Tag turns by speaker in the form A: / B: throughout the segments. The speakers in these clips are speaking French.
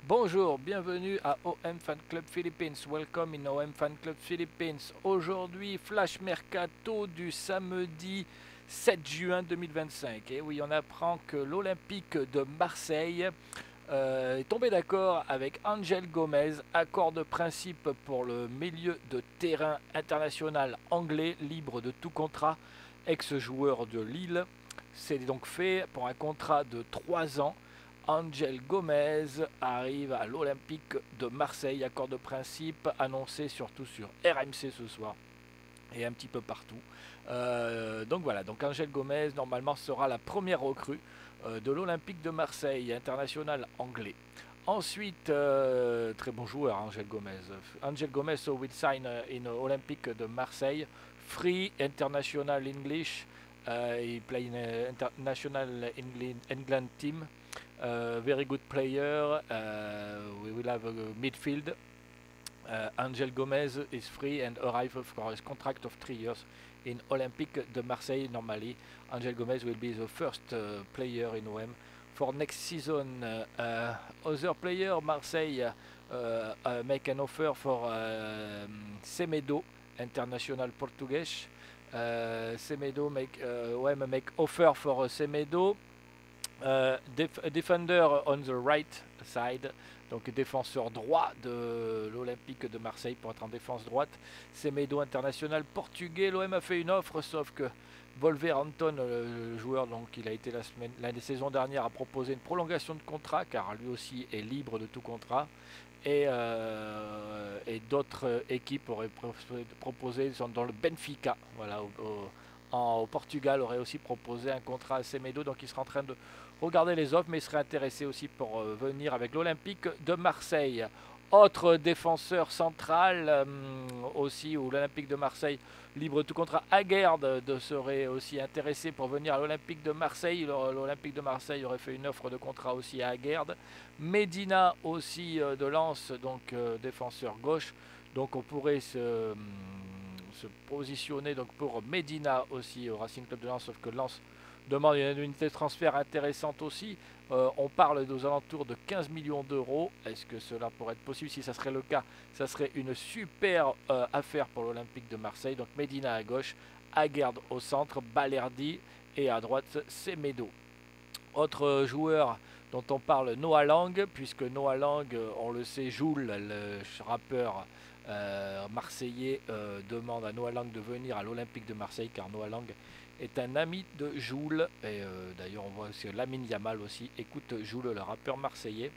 A: Bonjour, bienvenue à OM Fan Club Philippines. Welcome in OM Fan Club Philippines. Aujourd'hui, flash mercato du samedi 7 juin 2025. Et oui, on apprend que l'Olympique de Marseille est tombé d'accord avec Angel Gomez, accord de principe pour le milieu de terrain international anglais, libre de tout contrat, ex-joueur de Lille. C'est donc fait pour un contrat de 3 ans. Angel Gomez arrive à l'Olympique de Marseille, accord de principe annoncé surtout sur RMC ce soir et un petit peu partout. Donc voilà, donc Angel Gomez normalement sera la première recrue de l'Olympique de Marseille, international anglais. Ensuite, très bon joueur Angel Gomez. Angel Gomez so will sign in Olympique de Marseille, free international English. He play in international England team. Very good player. We will have a midfield. Angel Gomez is free and arrive for his contract of 3 years in Olympique de Marseille. Normally, Angel Gomez will be the first player in OM for next season. Other player, Marseille make an offer for Semedo, international Portuguese. Semedo OM make offer for Semedo. Defender on the right side, donc défenseur droit de l'Olympique de Marseille pour être en défense droite. Semedo international portugais. L'OM a fait une offre, sauf que Wolverhampton, le joueur, donc il a été l'année saison dernière, a proposé une prolongation de contrat car lui aussi est libre de tout contrat. Et d'autres équipes auraient proposé, dans le Benfica, voilà, au Portugal, aurait aussi proposé un contrat à Semedo, donc il sera en train de regarder les offres, mais il serait intéressé aussi pour venir avec l'Olympique de Marseille. Autre défenseur central aussi, où l'Olympique de Marseille, libre de tout contrat, Aguerd serait aussi intéressé pour venir à l'Olympique de Marseille. L'Olympique de Marseille aurait fait une offre de contrat aussi à Aguerd. Medina aussi de Lens, donc défenseur gauche. Donc on pourrait se positionner donc pour Medina aussi au Racing Club de Lens, sauf que Lens demande une unité de transfert intéressante aussi. On parle aux alentours de 15 millions d'euros. Est-ce que cela pourrait être possible? Si ça serait le cas, ça serait une super affaire pour l'Olympique de Marseille. Donc Medina à gauche, Aguerd au centre, Balerdi et à droite Semedo. Autre joueur dont on parle, Noah Lang, puisque Noah Lang, on le sait, Joule, le rappeur marseillais, demande à Noah Lang de venir à l'Olympique de Marseille, car Noah Lang est un ami de Joule, et d'ailleurs on voit que Lamine Yamal aussi écoute Joule, le rappeur marseillais.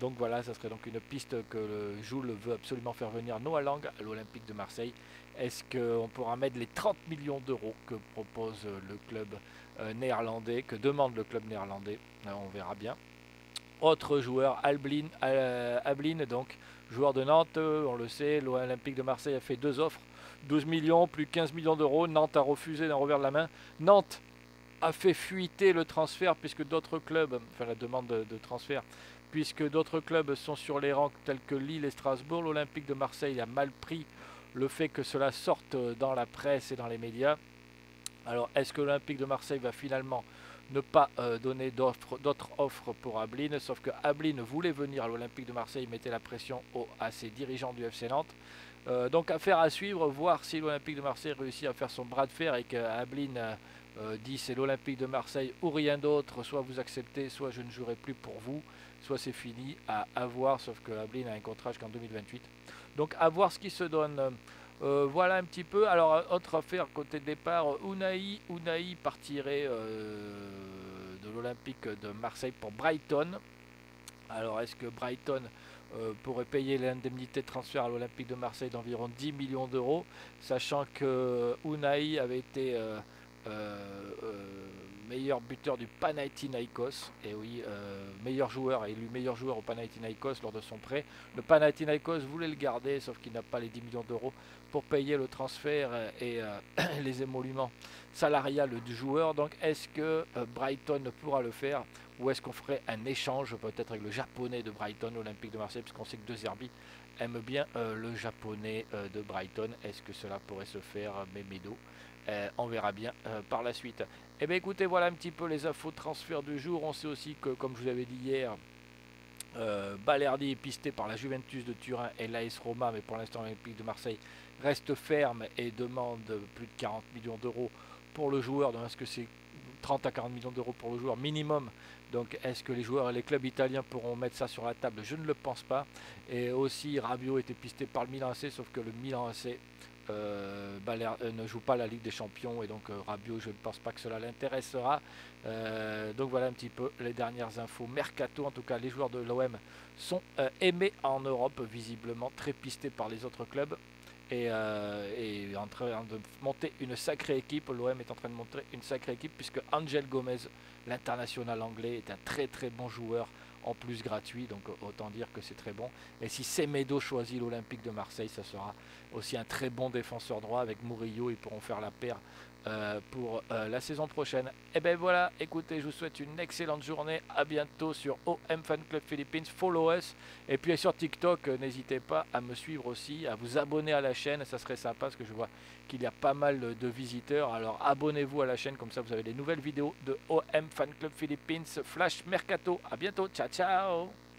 A: Donc voilà, ça serait donc une piste que Joule veut absolument faire venir Noah Lang à l'Olympique de Marseille. Est-ce qu'on pourra mettre les 30 millions d'euros que propose le club néerlandais, que demande le club néerlandais? On verra bien. Autre joueur, Ablin, donc joueur de Nantes, on le sait, l'Olympique de Marseille a fait 2 offres, 12 millions plus 15 millions d'euros. Nantes a refusé d'un revers de la main. Nantes a fait fuiter le transfert puisque d'autres clubs, enfin la demande de transfert, puisque d'autres clubs sont sur les rangs tels que Lille et Strasbourg. L'Olympique de Marseille a mal pris le fait que cela sorte dans la presse et dans les médias. Alors, est-ce que l'Olympique de Marseille va finalement ne pas donner d'autres offres pour Ablin? Sauf que Ablin voulait venir à l'Olympique de Marseille, mettait la pression à ses dirigeants du FC Nantes. Donc affaire à suivre, voir si l'Olympique de Marseille réussit à faire son bras de fer et qu'Ablin dit c'est l'Olympique de Marseille ou rien d'autre, soit vous acceptez, soit je ne jouerai plus pour vous, soit c'est fini, à voir, sauf que Ablin a un contrat jusqu'en 2028. Donc à voir ce qui se donne. Voilà un petit peu. Alors, autre affaire côté départ, Unai partirait de l'Olympique de Marseille pour Brighton. Alors, est-ce que Brighton pourrait payer l'indemnité de transfert à l'Olympique de Marseille d'environ 10 millions d'euros, sachant que Unai avait été meilleur buteur du Panathinaikos, et oui, meilleur joueur, élu meilleur joueur au Panathinaikos lors de son prêt. Le Panathinaikos voulait le garder, sauf qu'il n'a pas les 10 millions d'euros pour payer le transfert et les émoluments salariales du joueur. Donc est-ce que Brighton pourra le faire, ou est-ce qu'on ferait un échange peut-être avec le japonais de Brighton, Olympique de Marseille, puisqu'on sait que De Zerbi aime bien le japonais de Brighton. Est-ce que cela pourrait se faire, Memedo? On verra bien par la suite. Eh bien écoutez, voilà un petit peu les infos de transfert du jour. On sait aussi que, comme je vous avais dit hier, Balerdi est pisté par la Juventus de Turin et l'AS Roma, mais pour l'instant l'Olympique de Marseille reste ferme et demande plus de 40 millions d'euros pour le joueur. Donc est-ce que c'est 30 à 40 millions d'euros pour le joueur minimum? Donc est-ce que les joueurs et les clubs italiens pourront mettre ça sur la table? Je ne le pense pas. Et aussi Rabiot était pisté par le Milan AC, sauf que le Milan AC ne joue pas la Ligue des Champions et donc Rabiot, je ne pense pas que cela l'intéressera. Donc voilà un petit peu les dernières infos mercato. En tout cas, les joueurs de l'OM sont aimés en Europe, visiblement très pistés par les autres clubs et en train de monter une sacrée équipe. L'OM est en train de monter une sacrée équipe puisque Angel Gomez, l'international anglais, est un très très bon joueur en plus gratuit, donc autant dire que c'est très bon. Et si Semedo choisit l'Olympique de Marseille, ça sera aussi un très bon défenseur droit. Avec Murillo, ils pourront faire la paire pour la saison prochaine. Et ben voilà, écoutez, je vous souhaite une excellente journée, à bientôt sur OM Fan Club Philippines, follow us, et puis sur TikTok, n'hésitez pas à me suivre aussi, à vous abonner à la chaîne, ça serait sympa parce que je vois qu'il y a pas mal de visiteurs, alors abonnez-vous à la chaîne, comme ça vous avez des nouvelles vidéos de OM Fan Club Philippines, Flash Mercato. À bientôt, ciao ciao.